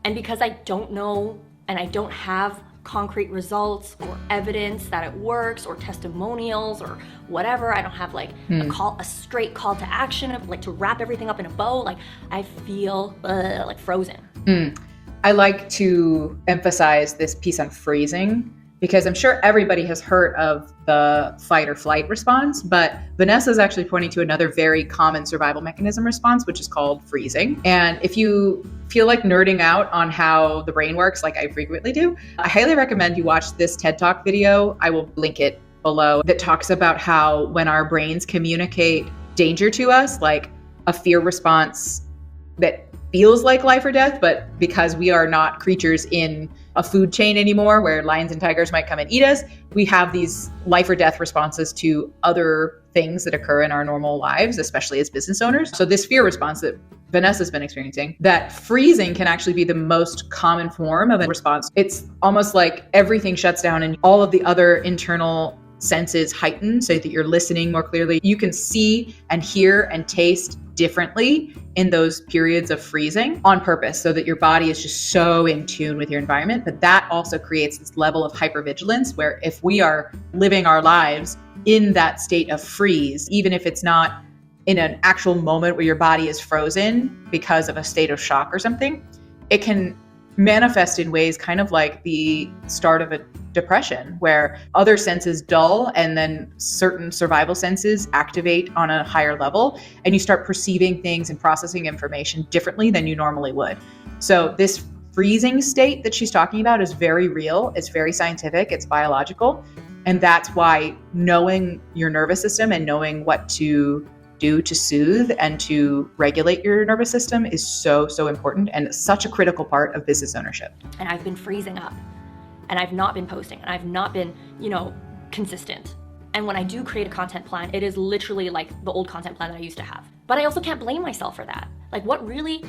And because I don't know and I don't have concrete results or evidence that it works or testimonials or whatever, I don't have like a straight call to action of like to wrap everything up in a bow, like I feel like frozen. I like to emphasize this piece on freezing because I'm sure everybody has heard of the fight or flight response, but Vanessa is actually pointing to another very common survival mechanism response, which is called freezing. And if you feel like nerding out on how the brain works, like I frequently do, I highly recommend you watch this TED Talk video. I will link it below, that talks about how when our brains communicate danger to us, like a fear response that feels like life or death, but because we are not creatures in a food chain anymore where lions and tigers might come and eat us, we have these life or death responses to other things that occur in our normal lives, especially as business owners. So this fear response that Vanessa's been experiencing, that freezing can actually be the most common form of a response. It's almost like everything shuts down and all of the other internal senses heighten so that you're listening more clearly. You can see and hear and taste differently in those periods of freezing on purpose so that your body is just so in tune with your environment. But that also creates this level of hypervigilance where if we are living our lives in that state of freeze, even if it's not in an actual moment where your body is frozen because of a state of shock or something, it can manifest in ways kind of like the start of a depression where other senses dull and then certain survival senses activate on a higher level and you start perceiving things and processing information differently than you normally would. So this freezing state that she's talking about is very real. It's very scientific. It's biological. And that's why knowing your nervous system and knowing what to do to soothe and to regulate your nervous system is so, so important and such a critical part of business ownership. And I've been freezing up and I've not been posting and I've not been, consistent. And when I do create a content plan, it is literally like the old content plan that I used to have. But I also can't blame myself for that. Like what really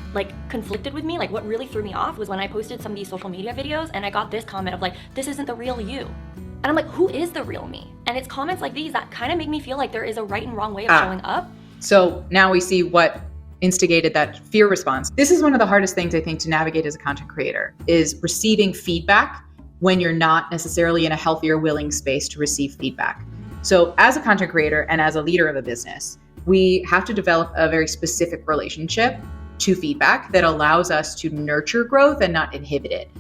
conflicted with me, like what really threw me off was when I posted some of these social media videos and I got this comment of like, this isn't the real you. And I'm like, who is the real me? And it's comments like these that kind of make me feel like there is a right and wrong way of showing up. So now we see what instigated that fear response. This is one of the hardest things I think to navigate as a content creator is receiving feedback when you're not necessarily in a healthy or willing space to receive feedback. So as a content creator and as a leader of a business, we have to develop a very specific relationship to feedback that allows us to nurture growth and not inhibit it.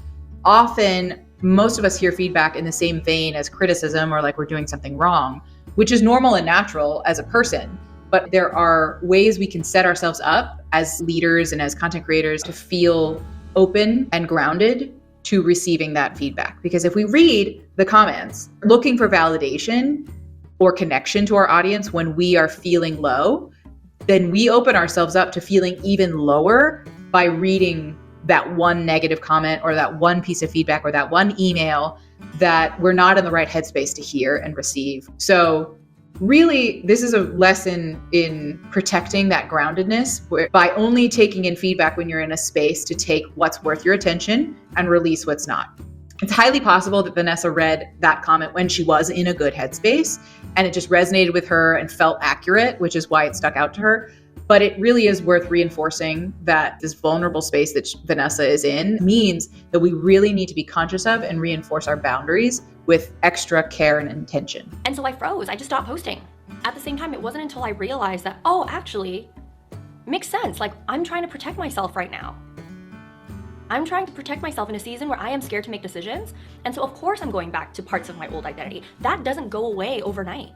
Often, most of us hear feedback in the same vein as criticism or like we're doing something wrong, which is normal and natural as a person. But there are ways we can set ourselves up as leaders and as content creators to feel open and grounded to receiving that feedback. Because if we read the comments looking for validation or connection to our audience when we are feeling low, then we open ourselves up to feeling even lower by reading that one negative comment or that one piece of feedback or that one email that we're not in the right headspace to hear and receive. So really, this is a lesson in protecting that groundedness by only taking in feedback when you're in a space to take what's worth your attention and release what's not. It's highly possible that Vanessa read that comment when she was in a good headspace and it just resonated with her and felt accurate, which is why it stuck out to her. But it really is worth reinforcing that this vulnerable space that Vanessa is in means that we really need to be conscious of and reinforce our boundaries with extra care and intention. And so I froze. I just stopped posting. At the same time, it wasn't until I realized that, oh, actually, makes sense. Like, I'm trying to protect myself right now. I'm trying to protect myself in a season where I am scared to make decisions. And so, of course, I'm going back to parts of my old identity. That doesn't go away overnight.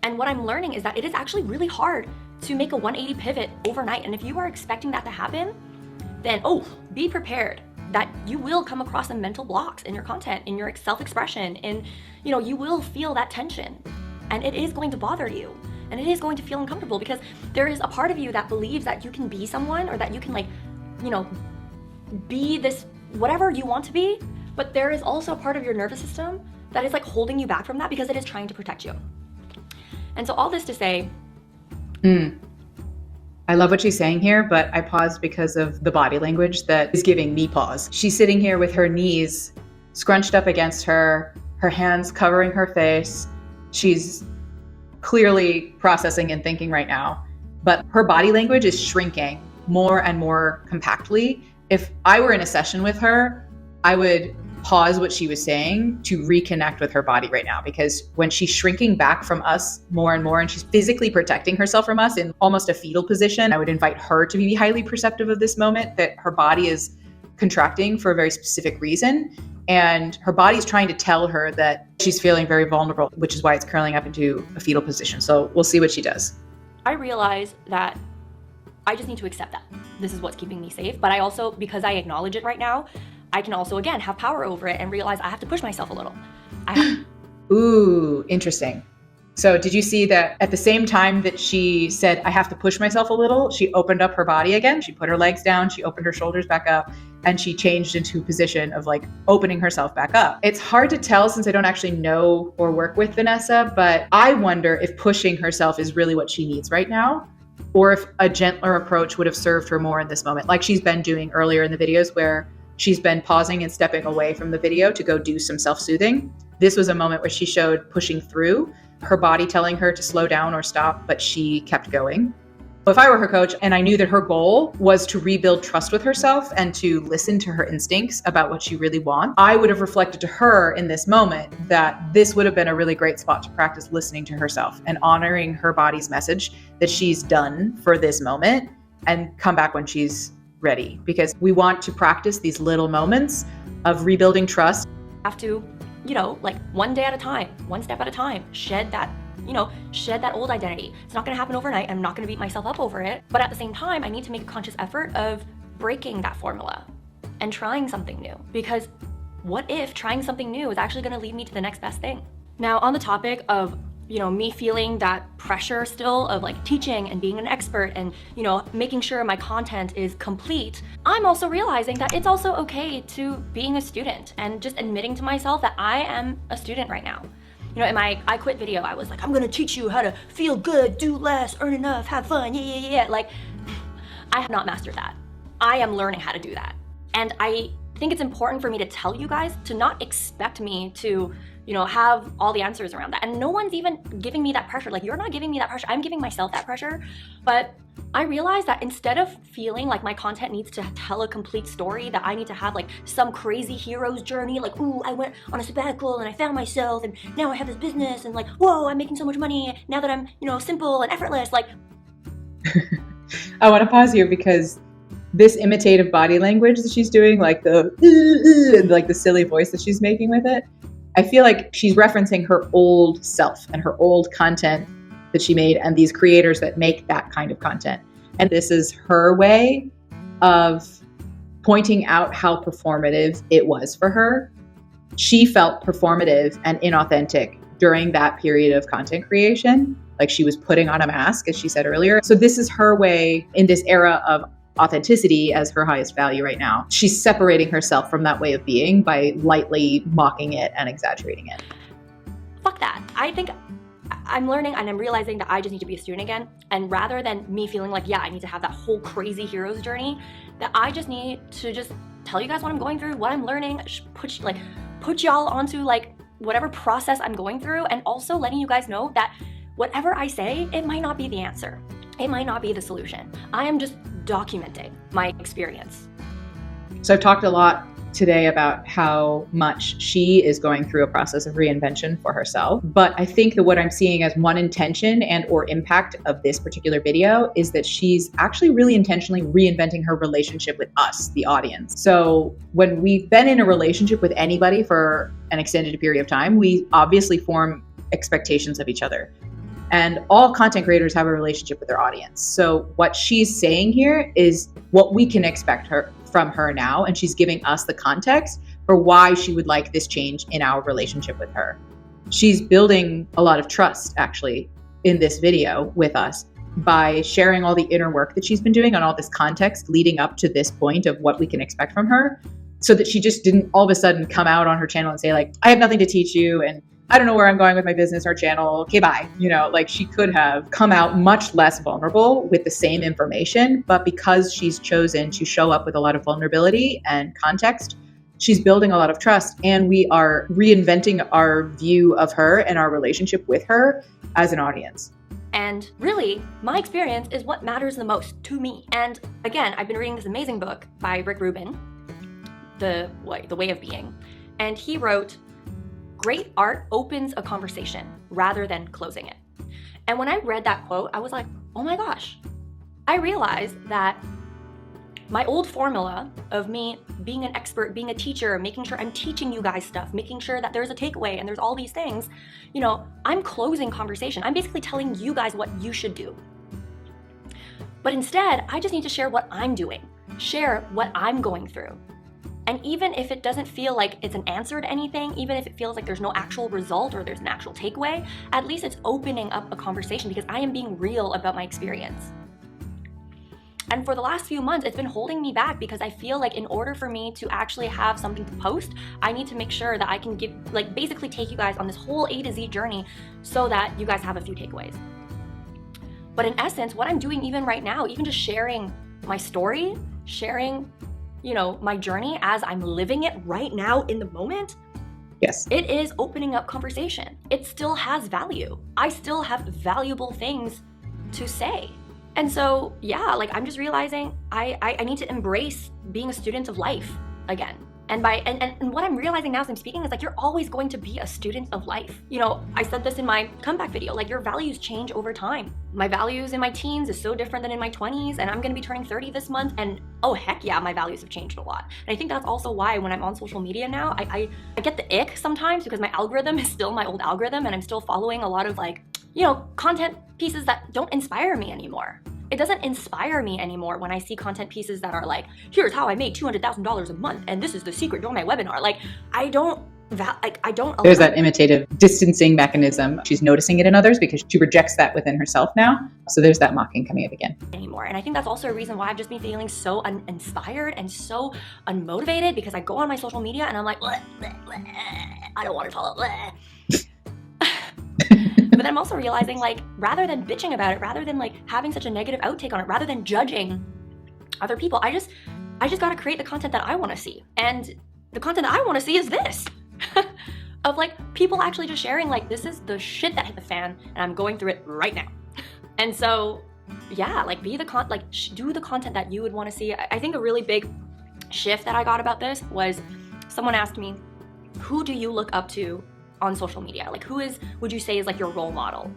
And what I'm learning is that it is actually really hard to make a 180 pivot overnight. And if you are expecting that to happen, then be prepared that you will come across some mental blocks in your content, in your self-expression, and you will feel that tension. And it is going to bother you. And it is going to feel uncomfortable because there is a part of you that believes that you can be someone, or that you can be this whatever you want to be. But there is also a part of your nervous system that is holding you back from that because it is trying to protect you. And so all this to say, I love what she's saying here, but I paused because of the body language that is giving me pause. She's sitting here with her knees scrunched up against her hands covering her face. She's clearly processing and thinking right now, but her body language is shrinking more and more compactly. If I were in a session with her, I would pause what she was saying to reconnect with her body right now, because when she's shrinking back from us more and more and she's physically protecting herself from us in almost a fetal position, I would invite her to be highly perceptive of this moment, that her body is contracting for a very specific reason. And her body's trying to tell her that she's feeling very vulnerable, which is why it's curling up into a fetal position. So we'll see what she does. I realize that I just need to accept that this is what's keeping me safe. But I also, because I acknowledge it right now, I can also, again, have power over it and realize I have to push myself a little. Ooh, interesting. So did you see that at the same time that she said, I have to push myself a little, she opened up her body again. She put her legs down, she opened her shoulders back up, and she changed into a position of opening herself back up. It's hard to tell since I don't actually know or work with Vanessa, but I wonder if pushing herself is really what she needs right now, or if a gentler approach would have served her more in this moment, like she's been doing earlier in the videos where she's been pausing and stepping away from the video to go do some self-soothing. This was a moment where she showed pushing through, her body telling her to slow down or stop, but she kept going. If I were her coach and I knew that her goal was to rebuild trust with herself and to listen to her instincts about what she really wants, I would have reflected to her in this moment that this would have been a really great spot to practice listening to herself and honoring her body's message that she's done for this moment and come back when she's ready. Because we want to practice these little moments of rebuilding trust. Have to, one day at a time, one step at a time, shed that old identity. It's not gonna happen overnight. I'm not gonna beat myself up over it. But at the same time, I need to make a conscious effort of breaking that formula and trying something new. Because what if trying something new is actually gonna lead me to the next best thing? Now, on the topic of me feeling that pressure still of teaching and being an expert and, making sure my content is complete, I'm also realizing that it's also okay to being a student and just admitting to myself that I am a student right now. In my I Quit video, I was I'm gonna teach you how to feel good, do less, earn enough, have fun, yeah. I have not mastered that. I am learning how to do that. And I think it's important for me to tell you guys to not expect me to have all the answers around that. And no one's even giving me that pressure. You're not giving me that pressure. I'm giving myself that pressure. But I realized that instead of feeling like my content needs to tell a complete story, that I need to have some crazy hero's journey, ooh, I went on a sabbatical and I found myself and now I have this business and whoa, I'm making so much money now that I'm, simple and effortless. I want to pause here because this imitative body language that she's doing, the silly voice that she's making with it, I feel like she's referencing her old self and her old content that she made and these creators that make that kind of content. And this is her way of pointing out how performative it was for her. She felt performative and inauthentic during that period of content creation. She was putting on a mask, as she said earlier. So this is her way in this era of authenticity as her highest value right now. She's separating herself from that way of being by lightly mocking it and exaggerating it. Fuck that. I think I'm learning and I'm realizing that I just need to be a student again. And rather than me feeling I need to have that whole crazy hero's journey, that I just need to just tell you guys what I'm going through, what I'm learning, put y'all onto whatever process I'm going through, and also letting you guys know that whatever I say, it might not be the answer. It might not be the solution. I am just documenting my experience. So I've talked a lot today about how much she is going through a process of reinvention for herself. But I think that what I'm seeing as one intention and or impact of this particular video is that she's actually really intentionally reinventing her relationship with us, the audience. So when we've been in a relationship with anybody for an extended period of time, we obviously form expectations of each other. And all content creators have a relationship with their audience. So what she's saying here is what we can expect from her now. And she's giving us the context for why she would like this change in our relationship with her. She's building a lot of trust actually in this video with us by sharing all the inner work that she's been doing on all this context leading up to this point of what we can expect from her, so that she just didn't all of a sudden come out on her channel and say like, I have nothing to teach you and I don't know where I'm going with my business or channel. Okay, bye. Like she could have come out much less vulnerable with the same information, but because she's chosen to show up with a lot of vulnerability and context, she's building a lot of trust, and we are reinventing our view of her and our relationship with her as an audience. And really, my experience is what matters the most to me. And again, I've been reading this amazing book by Rick Rubin, The Way of Being. And he wrote, great art opens a conversation rather than closing it. And when I read that quote, I was like, oh my gosh. I realized that my old formula of me being an expert, being a teacher, making sure I'm teaching you guys stuff, making sure that there's a takeaway and there's all these things, I'm closing conversation. I'm basically telling you guys what you should do. But instead, I just need to share what I'm doing, share what I'm going through. And even if it doesn't feel like it's an answer to anything, even if it feels like there's no actual result or there's an actual takeaway, at least it's opening up a conversation because I am being real about my experience. And for the last few months, it's been holding me back because I feel like in order for me to actually have something to post, I need to make sure that I can basically take you guys on this whole A to Z journey so that you guys have a few takeaways. But in essence, what I'm doing even right now, even just sharing my story, sharing, my journey as I'm living it right now in the moment, yes, it is opening up conversation. It still has value. I still have valuable things to say. And so, I'm just realizing I need to embrace being a student of life again. And what I'm realizing now as I'm speaking is like, you're always going to be a student of life. I said this in my comeback video, like your values change over time. My values in my teens is so different than in my 20s, and I'm gonna be turning 30 this month, and oh heck yeah, my values have changed a lot. And I think that's also why when I'm on social media now, I get the ick sometimes because my algorithm is still my old algorithm, and I'm still following a lot of content pieces that don't inspire me anymore. It doesn't inspire me anymore when I see content pieces that are like, here's how I made $200,000 a month, and this is the secret to my webinar. Like, I don't. There's that imitative distancing mechanism. She's noticing it in others because she rejects that within herself now. So there's that mocking coming up again. Anymore. And I think that's also a reason why I've just been feeling so uninspired and so unmotivated, because I go on my social media and I'm like, bleh, bleh, bleh, I don't want to follow. Bleh. But then I'm also realizing, like, rather than bitching about it, rather than having such a negative outtake on it, rather than judging other people, I just got to create the content that I want to see. And the content that I want to see is this. Of people actually just sharing this is the shit that hit the fan and I'm going through it right now. And so be the do the content that you would want to see. I think a really big shift that I got about this was someone asked me, who do you look up to on social media? Who would you say is your role model?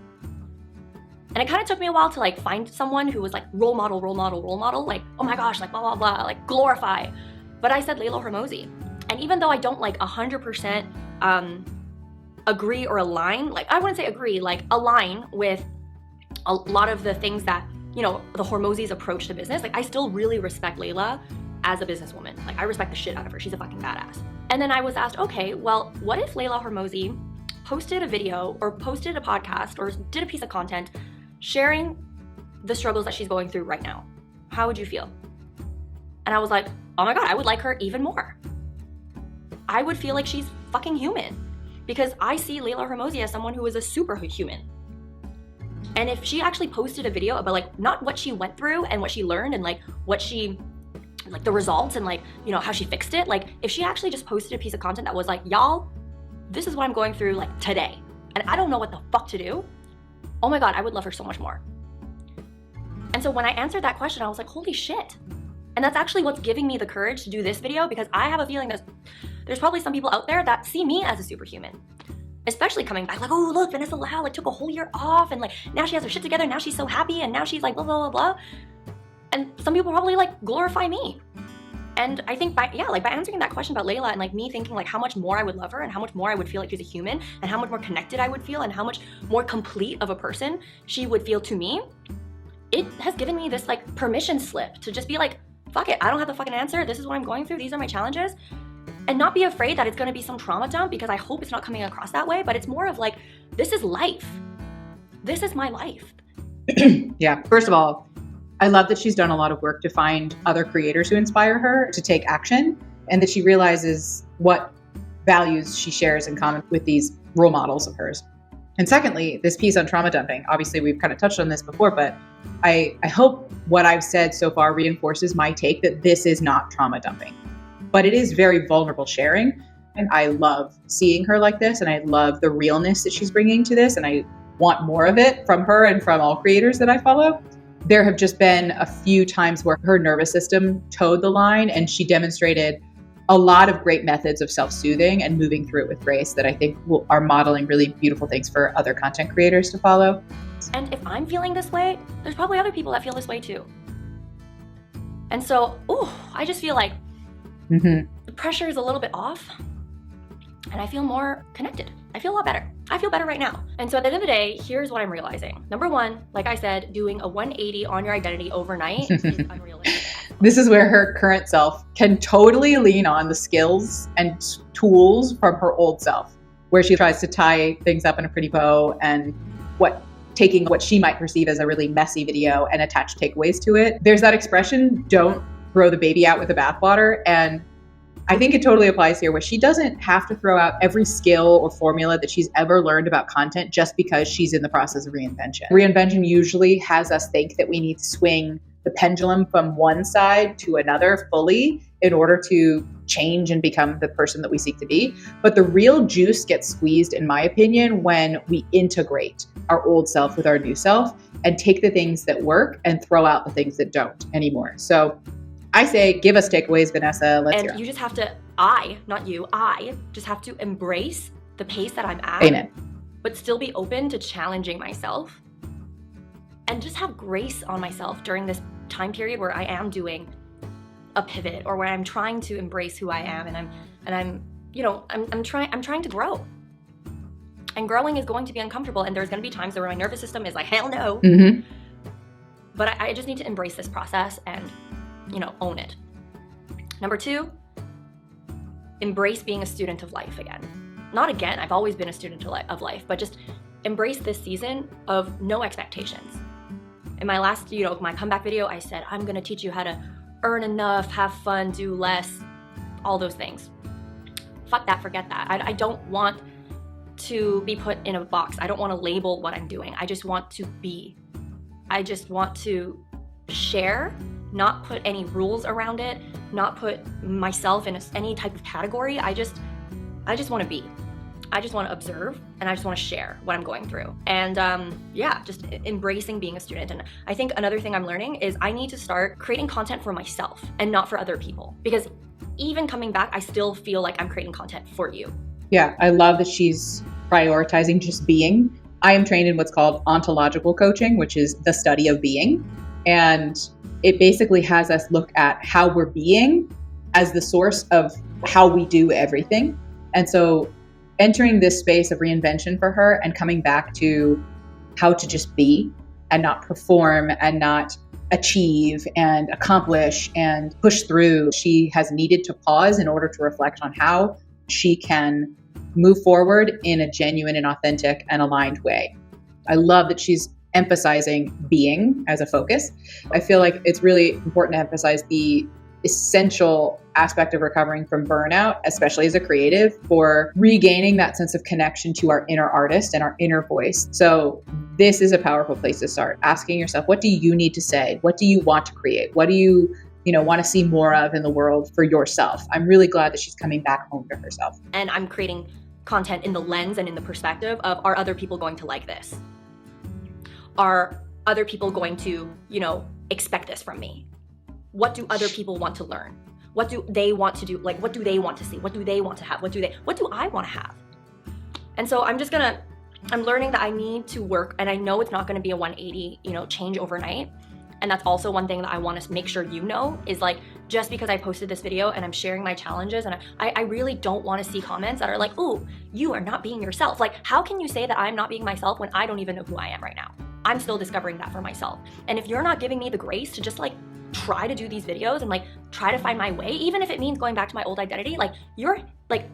And it kind of took me a while to find someone who was role model, oh my gosh, blah, blah, blah, glorify. But I said Layla Hormozi. And even though I don't 100% agree or align, I wouldn't say agree, align with a lot of the things that, the Hormozi's approach to business, I still really respect Layla as a businesswoman. I respect the shit out of her. She's a fucking badass. And then I was asked, okay, well, what if Layla Hormozi posted a video or posted a podcast or did a piece of content sharing the struggles that she's going through right now? How would you feel? And I was like, oh my God, I would like her even more. I would feel like she's fucking human, because I see Layla Hormozi as someone who is a superhuman. And if she actually posted a video about not what she went through and what she learned and what she, the results and how she fixed it, if she actually just posted a piece of content that was y'all, this is what I'm going through today, and I don't know what the fuck to do, oh my God, I would love her so much more. And so when I answered that question, I was like, holy shit. And that's actually what's giving me the courage to do this video, because I have a feeling that there's probably some people out there that see me as a superhuman, especially coming back oh look, Vanessa Lau took a whole year off and now she has her shit together, now she's so happy, and now she's blah, blah, blah, blah. And some people probably glorify me. And I think by answering that question about Layla and like me thinking like how much more I would love her and how much more I would feel like she's a human and how much more connected I would feel and how much more complete of a person she would feel to me, it has given me this like permission slip to just be like, fuck it, I don't have the fucking answer. This is what I'm going through. These are my challenges. And not be afraid that it's gonna be some trauma dump, because I hope it's not coming across that way, but it's more of like, this is life. This is my life. Yeah. First of all, I love that she's done a lot of work to find other creators who inspire her to take action, and that she realizes what values she shares in common with these role models of hers. And secondly, this piece on trauma dumping, obviously we've kind of touched on this before, but I hope what I've said so far reinforces my take that this is not trauma dumping, but it is very vulnerable sharing. And I love seeing her like this, and I love the realness that she's bringing to this, and I want more of it from her and from all creators that I follow. There have just been a few times where her nervous system towed the line, and she demonstrated a lot of great methods of self-soothing and moving through it with grace that I think are modeling really beautiful things for other content creators to follow. And if I'm feeling this way, there's probably other people that feel this way too. And so, I just feel like the pressure is a little bit off, and I feel more connected. I feel a lot better. I feel better right now. And so at the end of the day, here's what I'm realizing. Number one, like I said, doing a 180 on your identity overnight is unrealistic. This is where her current self can totally lean on the skills and tools from her old self, where she tries to tie things up in a pretty bow and taking what she might perceive as a really messy video and attach takeaways to it. There's that expression, don't throw the baby out with the bathwater. And I think it totally applies here, where she doesn't have to throw out every skill or formula that she's ever learned about content just because she's in the process of reinvention. Reinvention usually has us think that we need to swing the pendulum from one side to another fully in order to change and become the person that we seek to be. But the real juice gets squeezed, in my opinion, when we integrate our old self with our new self and take the things that work and throw out the things that don't anymore. So I say, give us takeaways, Vanessa. Let's hear And you just have to, I just have to embrace the pace that I'm at. Amen. But still be open to challenging myself and just have grace on myself during this time period where I am doing a pivot or where I'm trying to embrace who I am I'm trying to grow. And growing is going to be uncomfortable, and there's going to be times where my nervous system is like, hell no. But I just need to embrace this process and own it. Number two, embrace being a student of life again. Not again, I've always been a student of life, but just embrace this season of no expectations. In my last, my comeback video, I said, I'm gonna teach you how to earn enough, have fun, do less, all those things. Fuck that, forget that. I don't want to be put in a box. I don't want to label what I'm doing. I just want to be. I just want to share, not put any rules around it, not put myself in any type of category. I just want to be. I just want to observe, and I just want to share what I'm going through. And just embracing being a student. And I think another thing I'm learning is I need to start creating content for myself and not for other people. Because even coming back, I still feel like I'm creating content for you. Yeah, I love that she's prioritizing just being. I am trained in what's called ontological coaching, which is the study of being. And it basically has us look at how we're being as the source of how we do everything. And so entering this space of reinvention for her and coming back to how to just be and not perform and not achieve and accomplish and push through, she has needed to pause in order to reflect on how she can move forward in a genuine and authentic and aligned way. I love that she's emphasizing being as a focus. I feel like it's really important to emphasize the essential aspect of recovering from burnout, especially as a creative, for regaining that sense of connection to our inner artist and our inner voice. So this is a powerful place to start, asking yourself, what do you need to say? What do you want to create? What do you want to see more of in the world for yourself? I'm really glad that she's coming back home to herself. And I'm creating content in the lens and in the perspective of, are other people going to like this? Are other people going to, expect this from me? What do other people want to learn? What do they want to do? Like, what do they want to see? What do they want to have? What do I want to have? And so I'm learning that I need to work, and I know it's not going to be a 180, change overnight. And that's also one thing that I want to make sure is like, just because I posted this video and I'm sharing my challenges, and I really don't want to see comments that are like, "Ooh, you are not being yourself." Like, how can you say that I'm not being myself when I don't even know who I am right now? I'm still discovering that for myself. And if you're not giving me the grace to just like try to do these videos and like try to find my way, even if it means going back to my old identity, like you're like,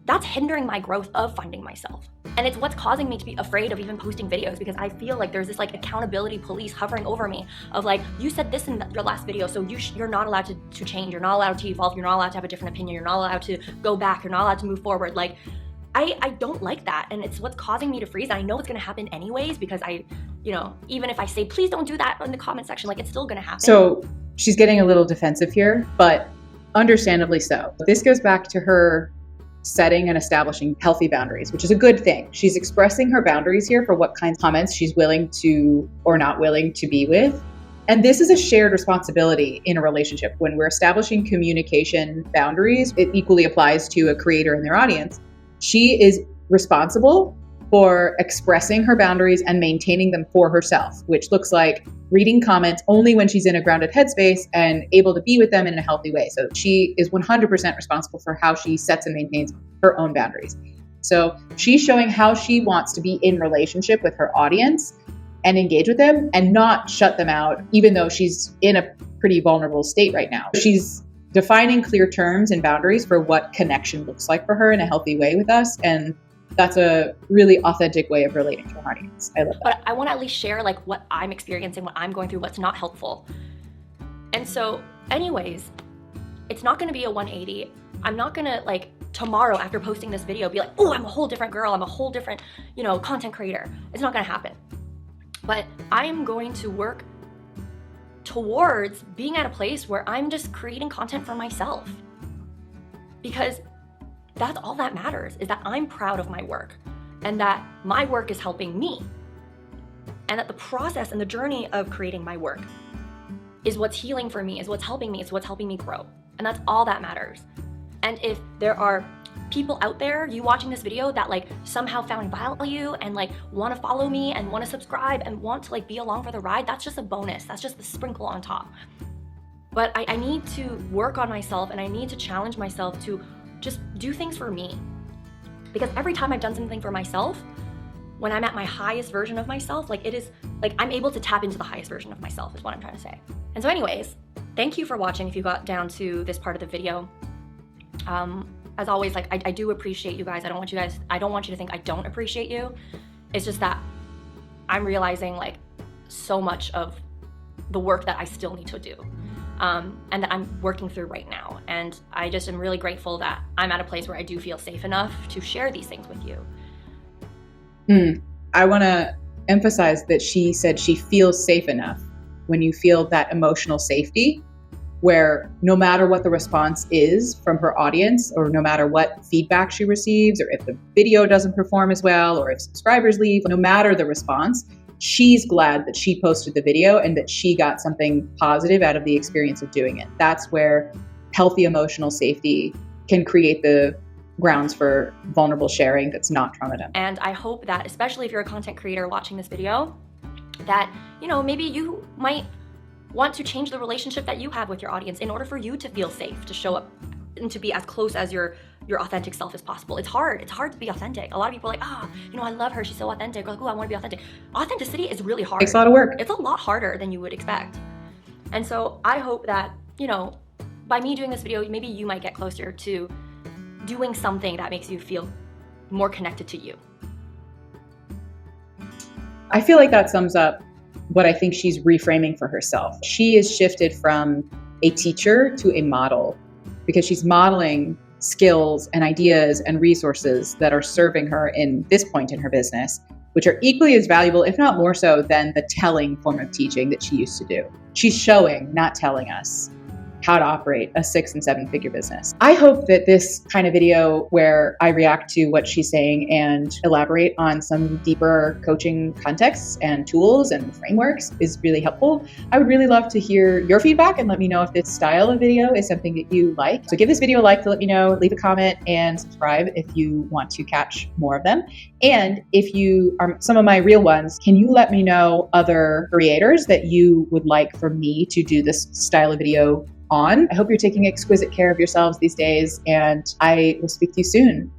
that's hindering my growth of finding myself. And it's what's causing me to be afraid of even posting videos, because I feel like there's this like accountability police hovering over me of like, you said this in your last video, so you're not allowed to change, you're not allowed to evolve, you're not allowed to have a different opinion, you're not allowed to go back, you're not allowed to move forward. Like, I don't like that, and it's what's causing me to freeze. I know it's gonna happen anyways, because even if I say, please don't do that in the comment section, like it's still gonna happen. So she's getting a little defensive here, but understandably so. This goes back to her setting and establishing healthy boundaries, which is a good thing. She's expressing her boundaries here for what kinds of comments she's willing to or not willing to be with. And this is a shared responsibility in a relationship. When we're establishing communication boundaries, it equally applies to a creator and their audience. She is responsible for expressing her boundaries and maintaining them for herself, which looks like reading comments only when she's in a grounded headspace and able to be with them in a healthy way. So she is 100% responsible for how she sets and maintains her own boundaries. So she's showing how she wants to be in relationship with her audience and engage with them and not shut them out, even though she's in a pretty vulnerable state right now. She's defining clear terms and boundaries for what connection looks like for her in a healthy way with us. And that's a really authentic way of relating to an audience. I love that. But I want to at least share like what I'm experiencing, what I'm going through, what's not helpful. And so anyways, it's not going to be a 180. I'm not going to like tomorrow after posting this video be like, oh, I'm a whole different girl. I'm a whole different, content creator. It's not going to happen. But I am going to work towards being at a place where I'm just creating content for myself. Because that's all that matters, is that I'm proud of my work and that my work is helping me. And that the process and the journey of creating my work is what's healing for me, is what's helping me, is what's helping me grow. And that's all that matters. And if there are people out there, you watching this video, that like somehow found value and like want to follow me and want to subscribe and want to like be along for the ride, that's just a bonus. That's just the sprinkle on top. But I need to work on myself, and I need to challenge myself to just do things for me. Because every time I've done something for myself, when I'm at my highest version of myself, like it is like I'm able to tap into the highest version of myself is what I'm trying to say. And so anyways, thank you for watching if you got down to this part of the video. As always, like I do appreciate you guys. I don't want you to think I don't appreciate you. It's just that I'm realizing like so much of the work that I still need to do. And that I'm working through right now. And I just am really grateful that I'm at a place where I do feel safe enough to share these things with you. I want to emphasize that she said she feels safe enough. When you feel that emotional safety, where no matter what the response is from her audience, or no matter what feedback she receives, or if the video doesn't perform as well, or if subscribers leave, no matter the response, she's glad that she posted the video and that she got something positive out of the experience of doing it. That's where healthy emotional safety can create the grounds for vulnerable sharing that's not trauma-dump. And I hope that, especially if you're a content creator watching this video, that, maybe you might want to change the relationship that you have with your audience in order for you to feel safe, to show up and to be as close as your authentic self as possible. It's hard to be authentic. A lot of people are like, I love her, she's so authentic. Or like, I want to be authentic. Authenticity is really hard. It takes a lot of work. It's a lot harder than you would expect. And so I hope that, by me doing this video, maybe you might get closer to doing something that makes you feel more connected to you. I feel like that sums up what I think she's reframing for herself. She has shifted from a teacher to a model, because she's modeling skills and ideas and resources that are serving her in this point in her business, which are equally as valuable, if not more so, than the telling form of teaching that she used to do. She's showing, not telling us, how to operate a 6- and 7-figure business. I hope that this kind of video where I react to what she's saying and elaborate on some deeper coaching contexts and tools and frameworks is really helpful. I would really love to hear your feedback and let me know if this style of video is something that you like. So give this video a like to let me know, leave a comment, and subscribe if you want to catch more of them. And if you are some of my real ones, can you let me know other creators that you would like for me to do this style of video on. I hope you're taking exquisite care of yourselves these days, and I will speak to you soon.